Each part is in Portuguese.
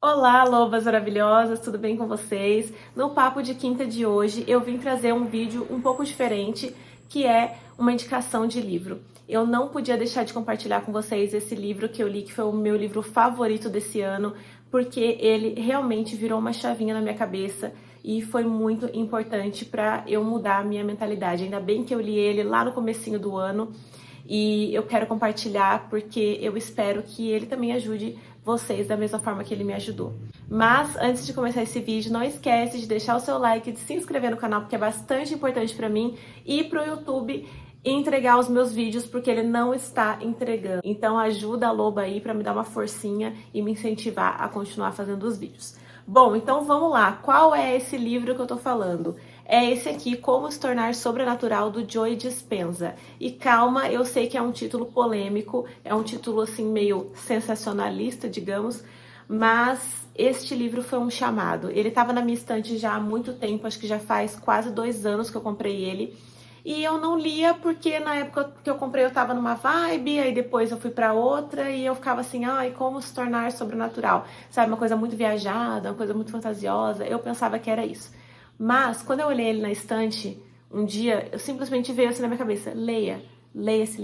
Olá, lobas maravilhosas, tudo bem com vocês? No Papo de Quinta de hoje, eu vim trazer um vídeo um pouco diferente, que é uma indicação de livro. Eu não podia deixar de compartilhar com vocês esse livro que eu li, que foi o meu livro favorito desse ano, porque ele realmente virou uma chavinha na minha cabeça e foi muito importante para eu mudar a minha mentalidade. Ainda bem que eu li ele lá no comecinho do ano e eu quero compartilhar porque eu espero que ele também ajude vocês da mesma forma que ele me ajudou. Mas antes de começar esse vídeo, não esquece de deixar o seu like, de se inscrever no canal, porque é bastante importante para mim, e pro YouTube entregar os meus vídeos, porque ele não está entregando. Então ajuda a Loba aí para me dar uma forcinha e me incentivar a continuar fazendo os vídeos. Bom, então vamos lá. Qual é esse livro que eu tô falando? É esse aqui, Como se Tornar Sobrenatural, do Joe Dispenza. E calma, eu sei que é um título polêmico, é um título assim meio sensacionalista, digamos, mas este livro foi um chamado. Ele estava na minha estante já há muito tempo, acho que já faz quase 2 anos que eu comprei ele. E eu não lia porque na época que eu comprei eu tava numa vibe, aí depois eu fui pra outra e eu ficava assim, ai, como se tornar sobrenatural? Sabe, uma coisa muito viajada, uma coisa muito fantasiosa. Eu pensava que era isso. Mas quando eu olhei ele na estante, um dia, eu simplesmente veio assim na minha cabeça, leia esse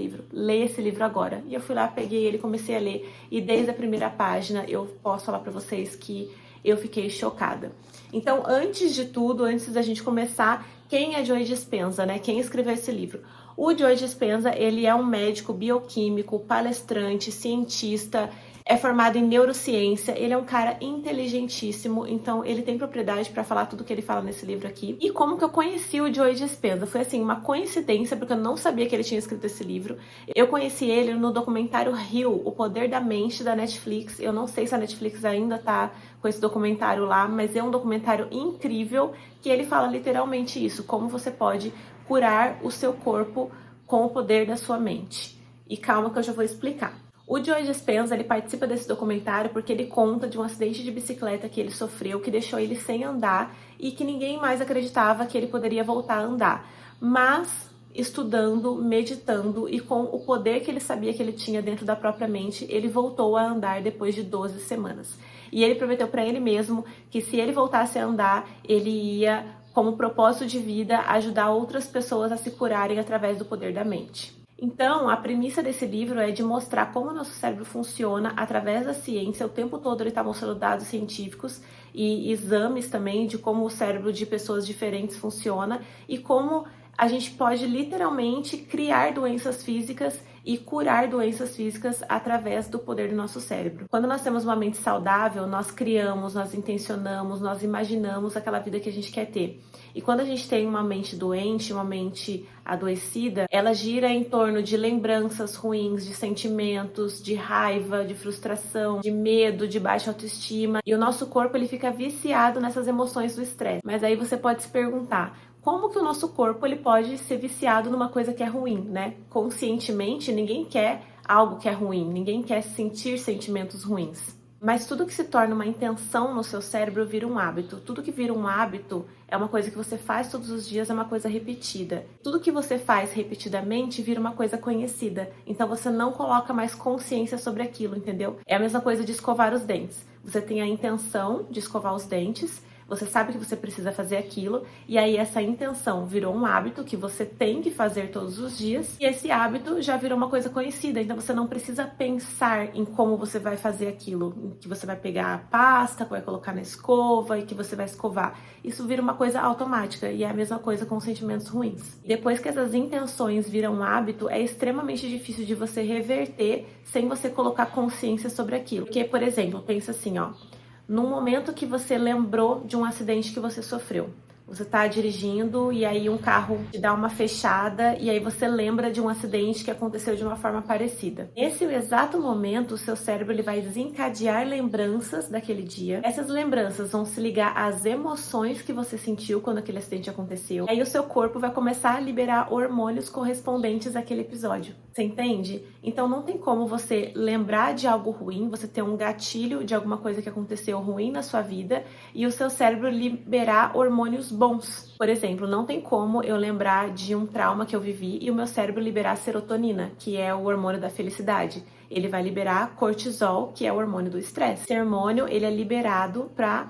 livro agora. E eu fui lá, peguei ele, comecei a ler, e desde a primeira página eu posso falar pra vocês que eu fiquei chocada. Então, antes de tudo, antes da gente começar, quem é Joe Dispenza, né? Quem escreveu esse livro? O Joe Dispenza, ele é um médico bioquímico, palestrante, cientista, é formado em neurociência, ele é um cara inteligentíssimo, então ele tem propriedade para falar tudo que ele fala nesse livro aqui. E como que eu conheci o Joe Dispenza? Foi assim, uma coincidência, porque eu não sabia que ele tinha escrito esse livro. Eu conheci ele no documentário Rio, O Poder da Mente, da Netflix. Eu não sei se a Netflix ainda tá com esse documentário lá, mas é um documentário incrível que ele fala literalmente isso, como você pode curar o seu corpo com o poder da sua mente. E calma que eu já vou explicar. O Joe Dispenza, ele participa desse documentário porque ele conta de um acidente de bicicleta que ele sofreu, que deixou ele sem andar e que ninguém mais acreditava que ele poderia voltar a andar. Mas estudando, meditando e com o poder que ele sabia que ele tinha dentro da própria mente, ele voltou a andar depois de 12 semanas. E ele prometeu para ele mesmo que se ele voltasse a andar, ele ia, como propósito de vida, ajudar outras pessoas a se curarem através do poder da mente. Então, a premissa desse livro é de mostrar como o nosso cérebro funciona através da ciência. O tempo todo ele está mostrando dados científicos e exames também de como o cérebro de pessoas diferentes funciona e como a gente pode literalmente criar doenças físicas e curar doenças físicas através do poder do nosso cérebro. Quando nós temos uma mente saudável, nós criamos, nós intencionamos, nós imaginamos aquela vida que a gente quer ter. E quando a gente tem uma mente doente, uma mente adoecida, ela gira em torno de lembranças ruins, de sentimentos, de raiva, de frustração, de medo, de baixa autoestima. E o nosso corpo ele fica viciado nessas emoções do estresse. Mas aí você pode se perguntar, como que o nosso corpo ele pode ser viciado numa coisa que é ruim, né? Conscientemente, ninguém quer algo que é ruim, ninguém quer sentir sentimentos ruins. Mas tudo que se torna uma intenção no seu cérebro vira um hábito. Tudo que vira um hábito é uma coisa que você faz todos os dias, é uma coisa repetida. Tudo que você faz repetidamente vira uma coisa conhecida. Então você não coloca mais consciência sobre aquilo, entendeu? É a mesma coisa de escovar os dentes. Você tem a intenção de escovar os dentes, você sabe que você precisa fazer aquilo, e aí essa intenção virou um hábito que você tem que fazer todos os dias, e esse hábito já virou uma coisa conhecida, então você não precisa pensar em como você vai fazer aquilo, que você vai pegar a pasta, que vai colocar na escova e que você vai escovar. Isso vira uma coisa automática, e é a mesma coisa com sentimentos ruins. Depois que essas intenções viram um hábito, é extremamente difícil de você reverter sem você colocar consciência sobre aquilo. Porque, por exemplo, pensa assim, ó, no momento que você lembrou de um acidente que você sofreu. Você tá dirigindo e aí um carro te dá uma fechada e aí você lembra de um acidente que aconteceu de uma forma parecida. Nesse exato momento, o seu cérebro ele vai desencadear lembranças daquele dia. Essas lembranças vão se ligar às emoções que você sentiu quando aquele acidente aconteceu. E aí o seu corpo vai começar a liberar hormônios correspondentes àquele episódio. Você entende? Então não tem como você lembrar de algo ruim, você ter um gatilho de alguma coisa que aconteceu ruim na sua vida e o seu cérebro liberar hormônios bons. Por exemplo, não tem como eu lembrar de um trauma que eu vivi e o meu cérebro liberar serotonina, que é o hormônio da felicidade. Ele vai liberar cortisol, que é o hormônio do estresse. Esse hormônio, ele é liberado para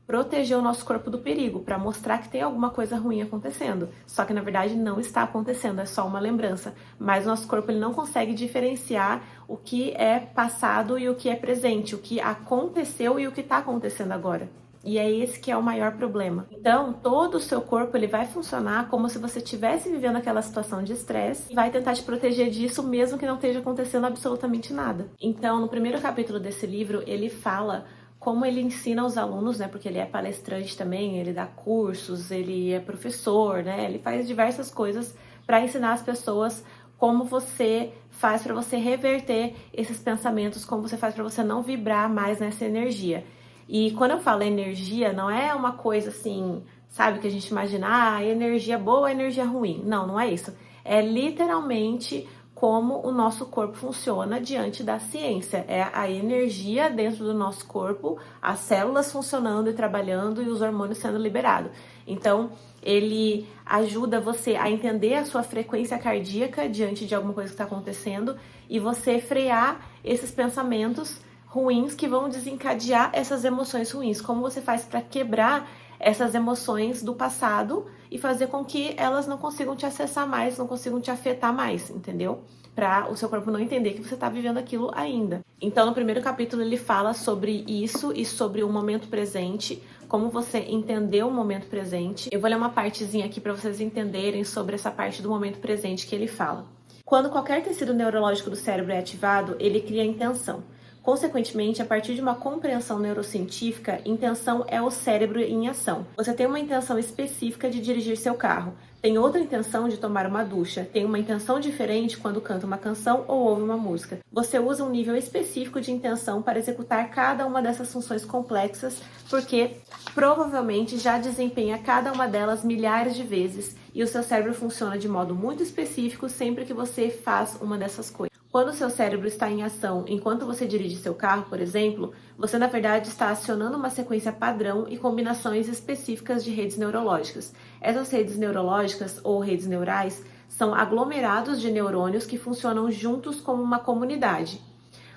proteger o nosso corpo do perigo, para mostrar que tem alguma coisa ruim acontecendo. Só que na verdade não está acontecendo, é só uma lembrança. Mas o nosso corpo ele não consegue diferenciar o que é passado e o que é presente, o que aconteceu e o que está acontecendo agora. E é esse que é o maior problema. Então, todo o seu corpo ele vai funcionar como se você estivesse vivendo aquela situação de estresse e vai tentar te proteger disso mesmo que não esteja acontecendo absolutamente nada. Então, no primeiro capítulo desse livro, ele fala como ele ensina os alunos, né? Porque ele é palestrante também, ele dá cursos, ele é professor, né? Ele faz diversas coisas para ensinar as pessoas como você faz para você reverter esses pensamentos, como você faz para você não vibrar mais nessa energia. E quando eu falo energia, não é uma coisa assim, sabe, que a gente imagina, energia boa, energia ruim. Não, não é isso. É literalmente como o nosso corpo funciona diante da ciência. É a energia dentro do nosso corpo, as células funcionando e trabalhando e os hormônios sendo liberados. Então, ele ajuda você a entender a sua frequência cardíaca diante de alguma coisa que está acontecendo e você frear esses pensamentos ruins que vão desencadear essas emoções ruins. Como você faz para quebrar essas emoções do passado e fazer com que elas não consigam te acessar mais, não consigam te afetar mais, entendeu? Para o seu corpo não entender que você está vivendo aquilo ainda. Então, no primeiro capítulo, ele fala sobre isso e sobre o momento presente, como você entender o momento presente. Eu vou ler uma partezinha aqui para vocês entenderem sobre essa parte do momento presente que ele fala. Quando qualquer tecido neurológico do cérebro é ativado, ele cria intenção. Consequentemente, a partir de uma compreensão neurocientífica, intenção é o cérebro em ação. Você tem uma intenção específica de dirigir seu carro, tem outra intenção de tomar uma ducha, tem uma intenção diferente quando canta uma canção ou ouve uma música. Você usa um nível específico de intenção para executar cada uma dessas funções complexas, porque provavelmente já desempenha cada uma delas milhares de vezes e o seu cérebro funciona de modo muito específico sempre que você faz uma dessas coisas. Quando o seu cérebro está em ação enquanto você dirige seu carro, por exemplo, você na verdade está acionando uma sequência padrão e combinações específicas de redes neurológicas. Essas redes neurológicas ou redes neurais são aglomerados de neurônios que funcionam juntos como uma comunidade,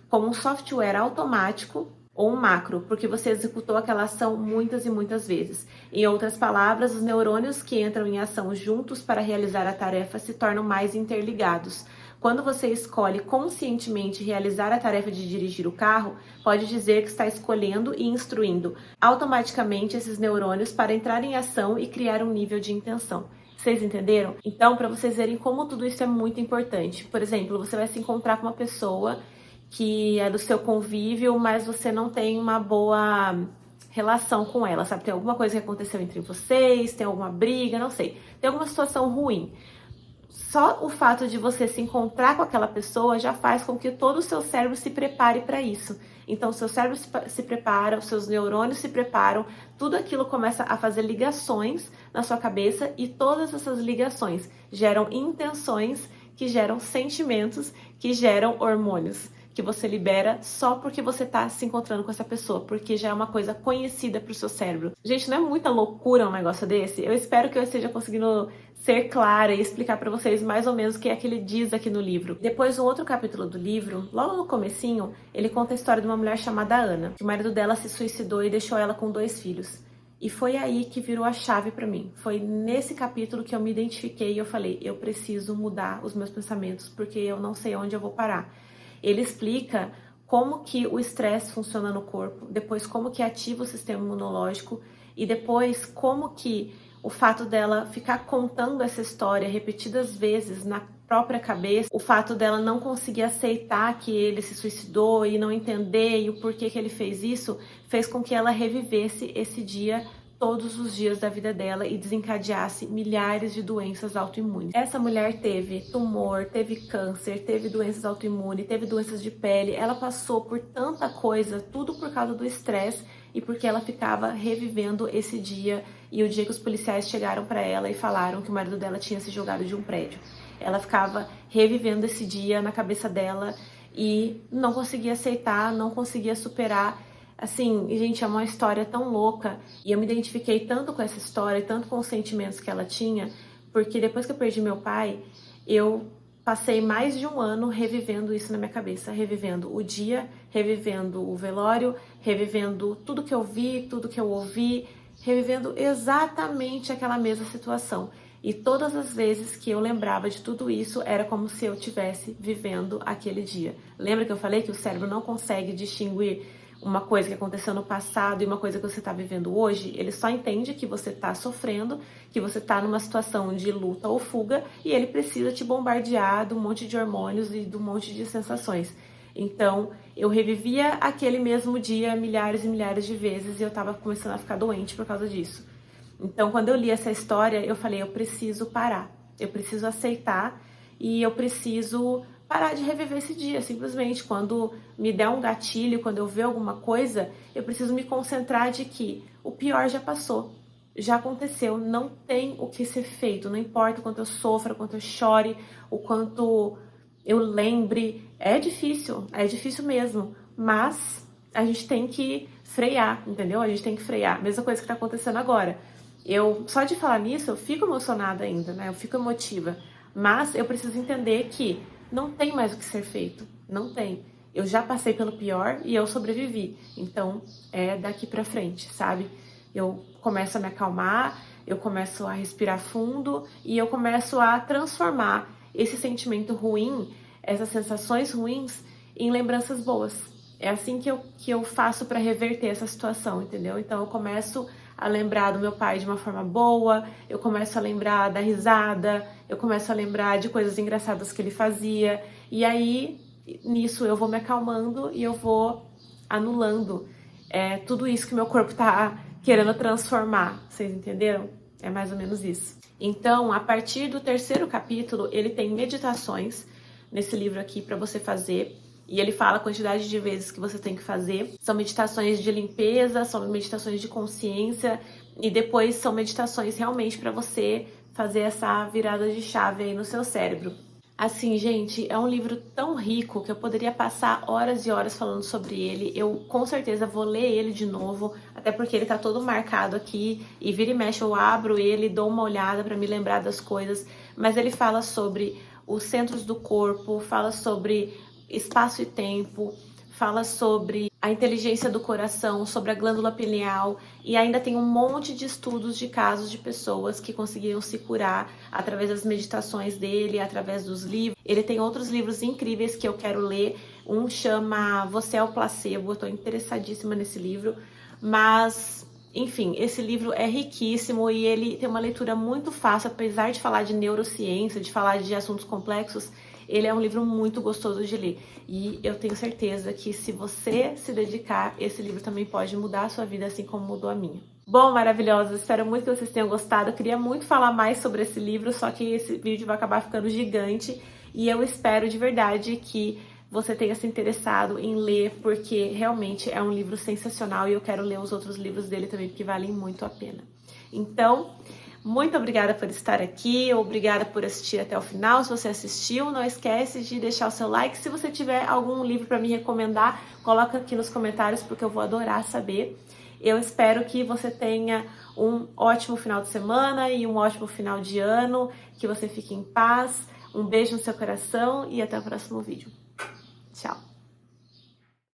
como um software automático ou um macro, porque você executou aquela ação muitas e muitas vezes. Em outras palavras, os neurônios que entram em ação juntos para realizar a tarefa se tornam mais interligados. Quando você escolhe conscientemente realizar a tarefa de dirigir o carro, pode dizer que está escolhendo e instruindo automaticamente esses neurônios para entrar em ação e criar um nível de intenção. Vocês entenderam? Então, para vocês verem como tudo isso é muito importante. Por exemplo, você vai se encontrar com uma pessoa que é do seu convívio, mas você não tem uma boa relação com ela, sabe? Tem alguma coisa que aconteceu entre vocês, tem alguma briga, não sei. Tem alguma situação ruim. Só o fato de você se encontrar com aquela pessoa já faz com que todo o seu cérebro se prepare para isso. Então, o seu cérebro se prepara, os seus neurônios se preparam, tudo aquilo começa a fazer ligações na sua cabeça e todas essas ligações geram intenções que geram sentimentos, que geram hormônios, que você libera só porque você está se encontrando com essa pessoa, porque já é uma coisa conhecida para o seu cérebro. Gente, não é muita loucura um negócio desse? Eu espero que eu esteja conseguindo ser clara e explicar para vocês mais ou menos o que é que ele diz aqui no livro. Depois, um outro capítulo do livro, logo no comecinho, ele conta a história de uma mulher chamada Ana, que o marido dela se suicidou e deixou ela com 2 filhos. E foi aí que virou a chave para mim. Foi nesse capítulo que eu me identifiquei e eu falei, eu preciso mudar os meus pensamentos, porque eu não sei onde eu vou parar. Ele explica como que o estresse funciona no corpo, depois como que ativa o sistema imunológico e depois como que o fato dela ficar contando essa história repetidas vezes na própria cabeça, o fato dela não conseguir aceitar que ele se suicidou e não entender e o porquê que ele fez isso, fez com que ela revivesse esse dia todos os dias da vida dela e desencadeasse milhares de doenças autoimunes. Essa mulher teve tumor, teve câncer, teve doenças autoimunes, teve doenças de pele, ela passou por tanta coisa, tudo por causa do estresse e porque ela ficava revivendo esse dia e o dia que os policiais chegaram para ela e falaram que o marido dela tinha se jogado de um prédio. Ela ficava revivendo esse dia na cabeça dela e não conseguia aceitar, não conseguia superar Assim, gente, é uma história tão louca e eu me identifiquei tanto com essa história, tanto com os sentimentos que ela tinha, porque depois que eu perdi meu pai, eu passei mais de um ano revivendo isso na minha cabeça, revivendo o dia, revivendo o velório, revivendo tudo que eu vi, tudo que eu ouvi, revivendo exatamente aquela mesma situação. E todas as vezes que eu lembrava de tudo isso, era como se eu estivesse vivendo aquele dia. Lembra que eu falei que o cérebro não consegue distinguir uma coisa que aconteceu no passado e uma coisa que você está vivendo hoje? Ele só entende que você está sofrendo, que você está numa situação de luta ou fuga, e ele precisa te bombardear de um monte de hormônios e de um monte de sensações. Então, eu revivia aquele mesmo dia milhares e milhares de vezes e eu estava começando a ficar doente por causa disso. Então, quando eu li essa história, eu falei, eu preciso parar, eu preciso aceitar e eu preciso parar de reviver esse dia. Simplesmente, quando me der um gatilho, quando eu ver alguma coisa, eu preciso me concentrar de que o pior já passou, já aconteceu, não tem o que ser feito, não importa o quanto eu sofra, o quanto eu chore, o quanto eu lembre. É difícil mesmo, mas a gente tem que frear, entendeu? A gente tem que frear. Mesma coisa que tá acontecendo agora. Só de falar nisso, eu fico emocionada ainda, né? Eu fico emotiva. Mas eu preciso entender que não tem mais o que ser feito. Não tem. Eu já passei pelo pior e eu sobrevivi. Então, é daqui pra frente, sabe? Eu começo a me acalmar, eu começo a respirar fundo e eu começo a transformar esse sentimento ruim, essas sensações ruins, em lembranças boas. É assim que eu faço para reverter essa situação, entendeu? Então, eu começo a lembrar do meu pai de uma forma boa, eu começo a lembrar da risada, eu começo a lembrar de coisas engraçadas que ele fazia, e aí nisso eu vou me acalmando e eu vou anulando tudo isso que meu corpo tá querendo transformar, vocês entenderam? É mais ou menos isso. Então, a partir do 3º capítulo, ele tem meditações nesse livro aqui para você fazer. E ele fala a quantidade de vezes que você tem que fazer. São meditações de limpeza, são meditações de consciência e depois são meditações realmente para você fazer essa virada de chave aí no seu cérebro. Assim, gente, é um livro tão rico que eu poderia passar horas e horas falando sobre ele. Eu com certeza vou ler ele de novo, até porque ele tá todo marcado aqui e vira e mexe eu abro ele, dou uma olhada para me lembrar das coisas. Mas ele fala sobre os centros do corpo, fala sobre espaço e tempo, fala sobre a inteligência do coração, sobre a glândula pineal e ainda tem um monte de estudos de casos de pessoas que conseguiram se curar através das meditações dele, através dos livros. Ele tem outros livros incríveis que eu quero ler. Um chama Você é o Placebo, eu tô interessadíssima nesse livro, mas enfim, esse livro é riquíssimo e ele tem uma leitura muito fácil, apesar de falar de neurociência, de falar de assuntos complexos. Ele é um livro muito gostoso de ler e eu tenho certeza que se você se dedicar, esse livro também pode mudar a sua vida assim como mudou a minha. Bom, maravilhosos, espero muito que vocês tenham gostado. Eu queria muito falar mais sobre esse livro, só que esse vídeo vai acabar ficando gigante e eu espero de verdade que você tenha se interessado em ler, porque realmente é um livro sensacional e eu quero ler os outros livros dele também, porque valem muito a pena. Então, muito obrigada por estar aqui, obrigada por assistir até o final. Se você assistiu, não esquece de deixar o seu like. Se você tiver algum livro para me recomendar, coloca aqui nos comentários, porque eu vou adorar saber. Eu espero que você tenha um ótimo final de semana e um ótimo final de ano, que você fique em paz. Um beijo no seu coração e até o próximo vídeo.